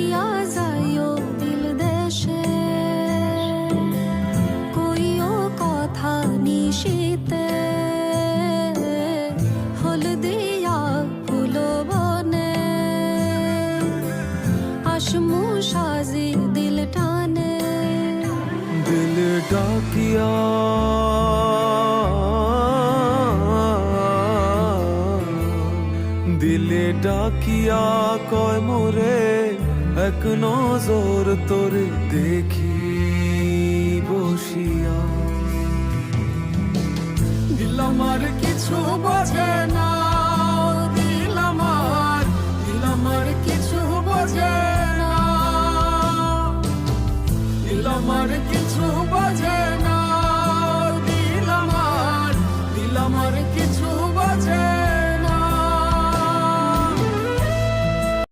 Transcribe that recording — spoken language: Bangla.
ডাকিয়া যাইও দিল দেশে, কইও কথা নিশীতে, হলদিয়া ফুল বনে, আসমু সাজি দিল টানে। দিল ডাকিয়া দিলে ডাকিয়া কয় মোরে, এক নজর তোরে দেখি বসিয়া। দিল আমার কিছু বোঝে না, দিল আমার কিছু বোঝে না, দিল আমার